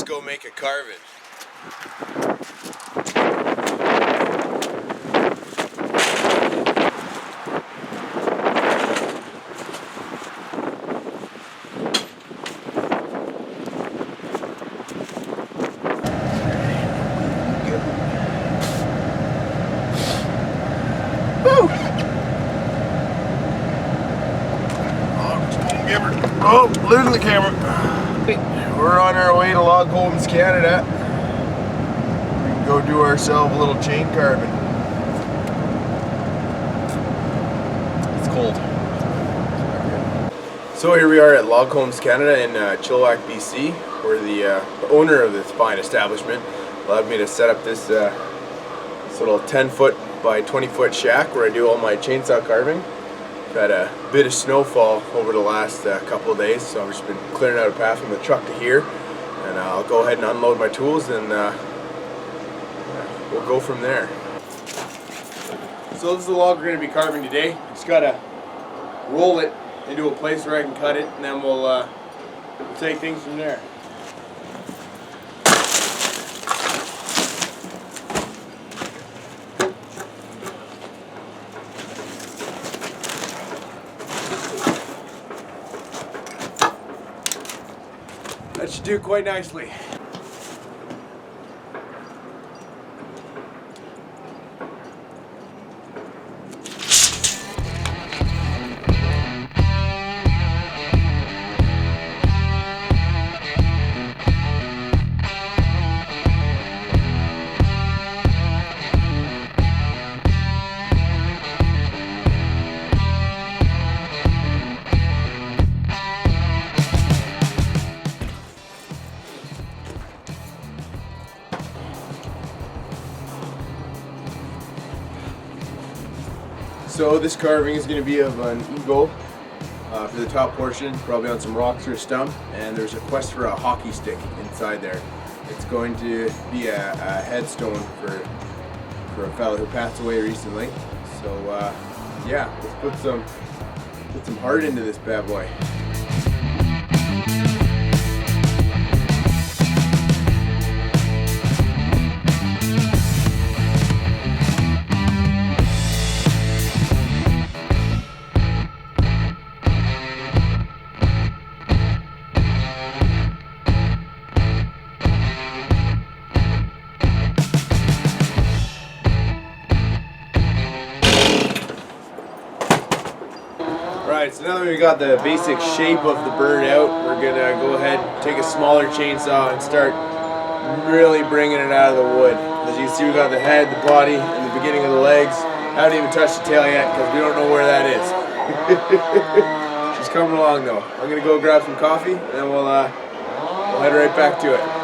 go make a carving. Oh, losing the camera. We're on our way to Log Homes, Canada. We can go do ourselves a little chain carving. It's cold. So here we are at Log Homes, Canada in Chilliwack, BC, where the owner of this fine establishment allowed me to set up this little 10-foot by 20-foot shack where I do all my chainsaw carving. We've had a bit of snowfall over the last couple of days, so I've just been clearing out a path from the truck to here, and I'll go ahead and unload my tools, and we'll go from there. So this is the log we're going to be carving today. Just got to roll it into a place where I can cut it, and then we'll take things from there. That should do quite nicely. So this carving is going to be of an eagle for the top portion, probably on some rocks or a stump, and there's a quest for a hockey stick inside there. It's going to be a headstone for a fellow who passed away recently. So yeah, let's put some heart into this bad boy. Alright, so now that we got the basic shape of the Burnout, we're going to go ahead and take a smaller chainsaw and start really bringing it out of the wood. As you can see, we got the head, the body, and the beginning of the legs. I haven't even touched the tail yet because we don't know where that is. She's coming along though. I'm going to go grab some coffee and then we'll head right back to it.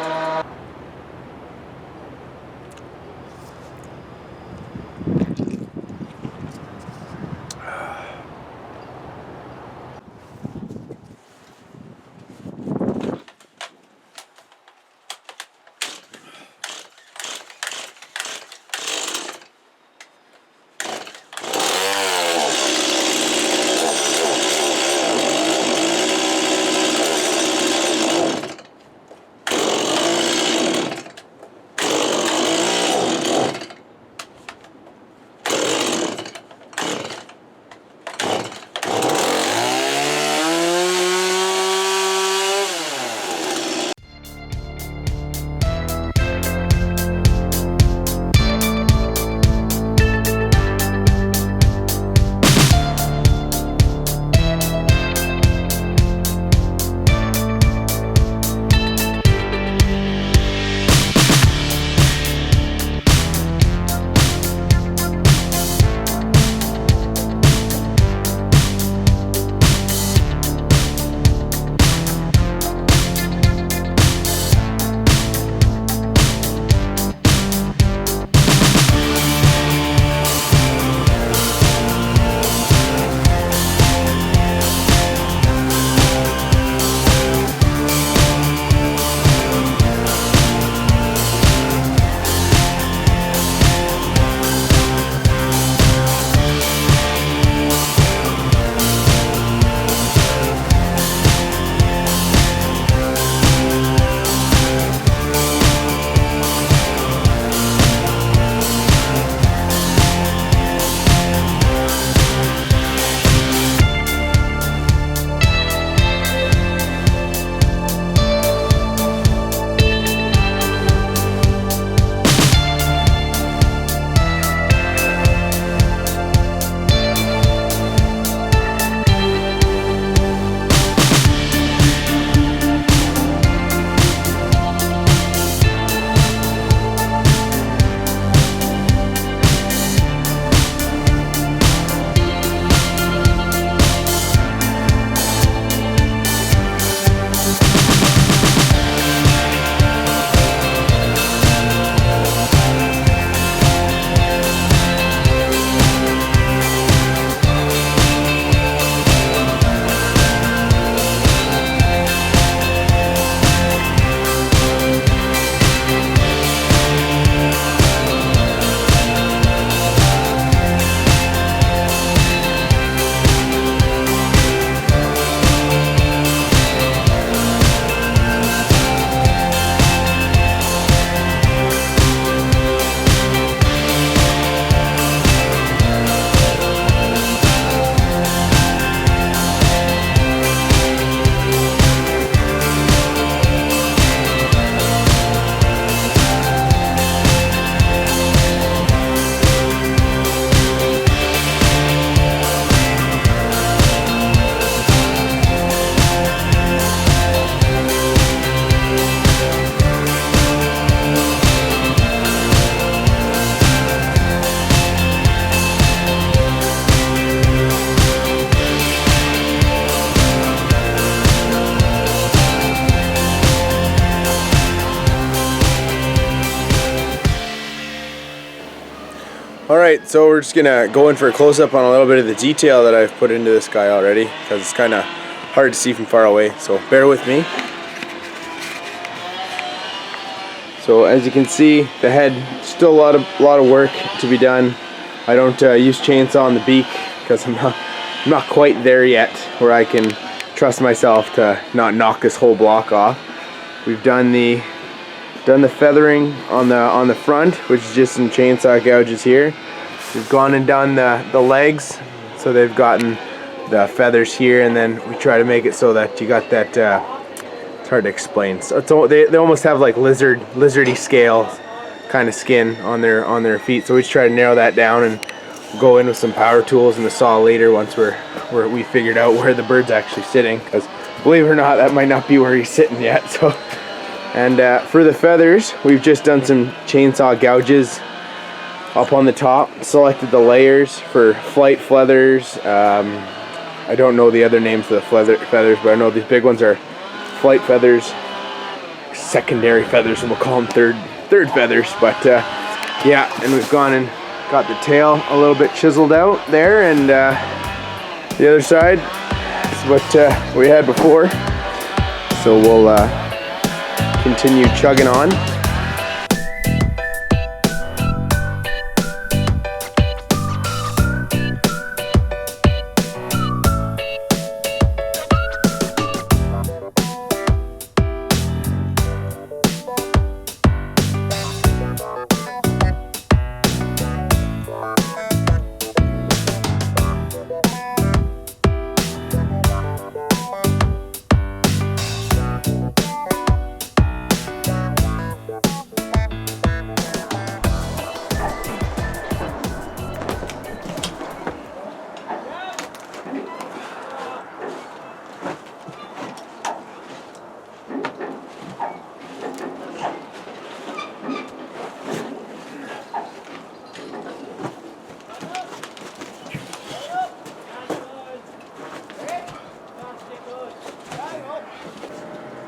Alright, so we're just gonna go in for a close-up on a little bit of the detail that I've put into this guy already, because it's kind of hard to see from far away, so bear with me. So as you can see, the head, still a lot of work to be done. I don't use chainsaw on the beak because I'm not quite there yet where I can trust myself to not knock this whole block off. We've done the feathering on the front, which is just some chainsaw gouges here. We've gone and done the legs, so they've gotten the feathers here, and then we try to make it so that you got that. It's hard to explain. So they almost have like lizardy scale kind of skin on their feet. So we just try to narrow that down and go in with some power tools and the saw later once we figured out where the bird's actually sitting. Because believe it or not, that might not be where he's sitting yet. So, and for the feathers, we've just done some chainsaw gouges up on the top. Selected the layers for flight feathers. I don't know the other names for the feathers, but I know these big ones are flight feathers, secondary feathers, and we'll call them third feathers. But yeah, and we've gone and got the tail a little bit chiseled out there, and the other side is what we had before. So we'll continue chugging on.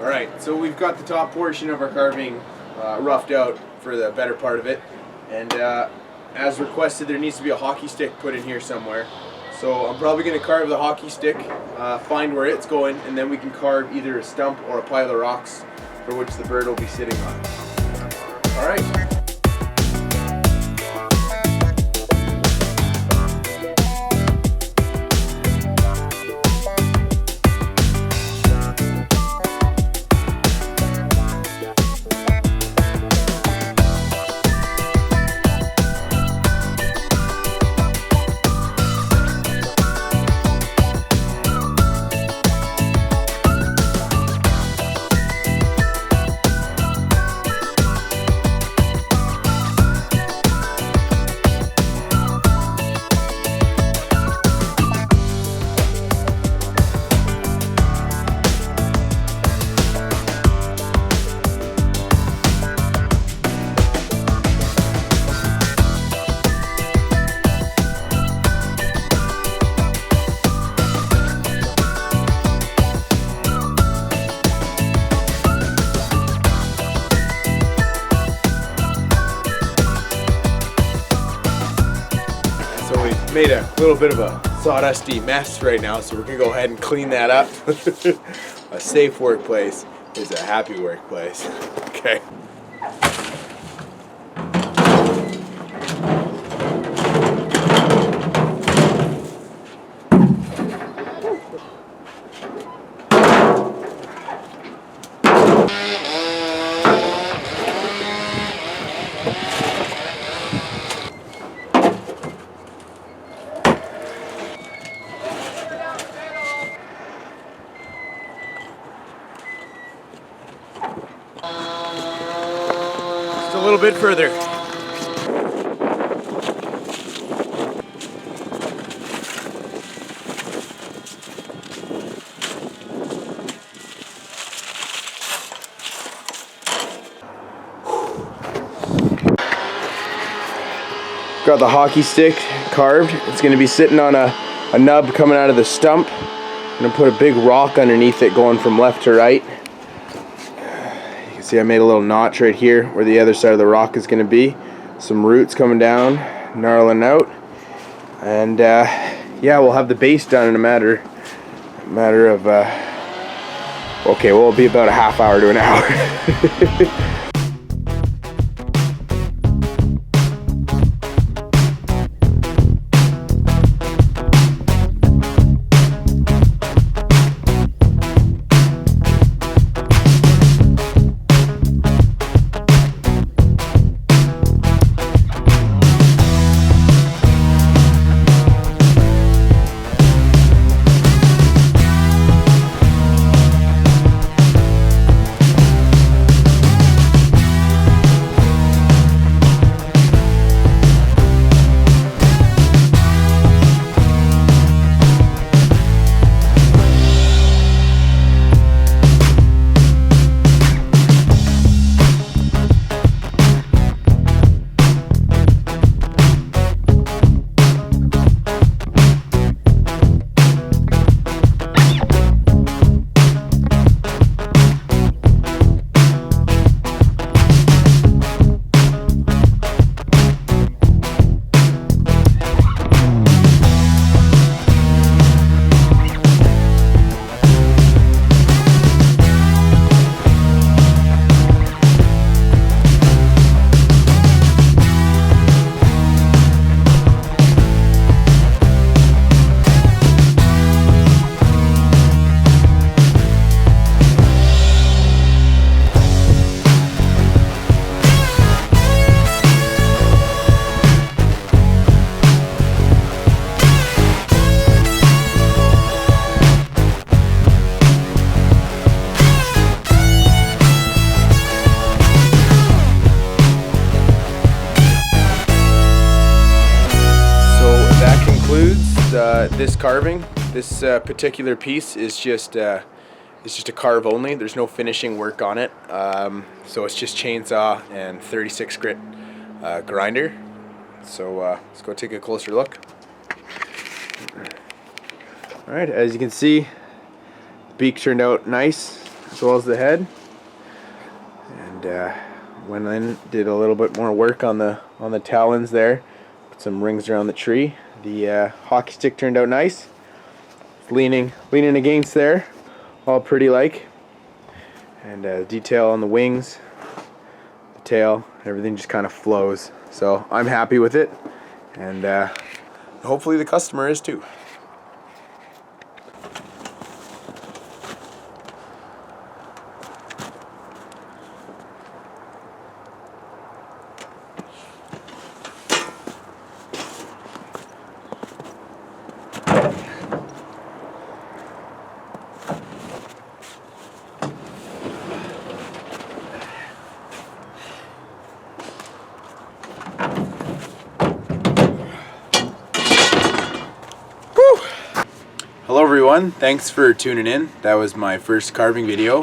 Alright, so we've got the top portion of our carving roughed out for the better part of it, and as requested, there needs to be a hockey stick put in here somewhere. So I'm probably going to carve the hockey stick, find where it's going, and then we can carve either a stump or a pile of rocks for which the bird will be sitting on. Alright. Made a little bit of a sawdusty mess right now, so we're gonna go ahead and clean that up. A safe workplace is a happy workplace. Okay. A little bit further. Got the hockey stick carved. It's going to be sitting on a nub coming out of the stump. I'm going to put a big rock underneath it going from left to right. See, I made a little notch right here where the other side of the rock is going to be. Some roots coming down gnarling out, and yeah, we'll have the base done in a matter of okay, well, it'll be about a half hour to an hour. This carving, this particular piece is just a carve only. There's no finishing work on it, so it's just chainsaw and 36 grit grinder. So let's go take a closer look. All right, as you can see, the beak turned out nice, as well as the head. And went in, did a little bit more work on the talons there. Put some rings around the tree. The hockey stick turned out nice. Leaning against there, all pretty like. And detail on the wings, the tail, everything just kind of flows. So I'm happy with it, and hopefully the customer is too. Hello everyone, thanks for tuning in. That was my first carving video.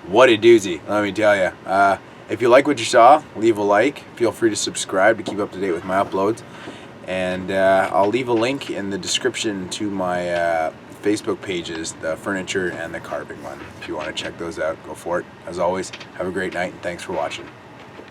What a doozy, let me tell you. If you like what you saw, leave a like. Feel free to subscribe to keep up to date with my uploads. And I'll leave a link in the description to my Facebook pages, the furniture and the carving one. If you want to check those out, go for it. As always, have a great night and thanks for watching.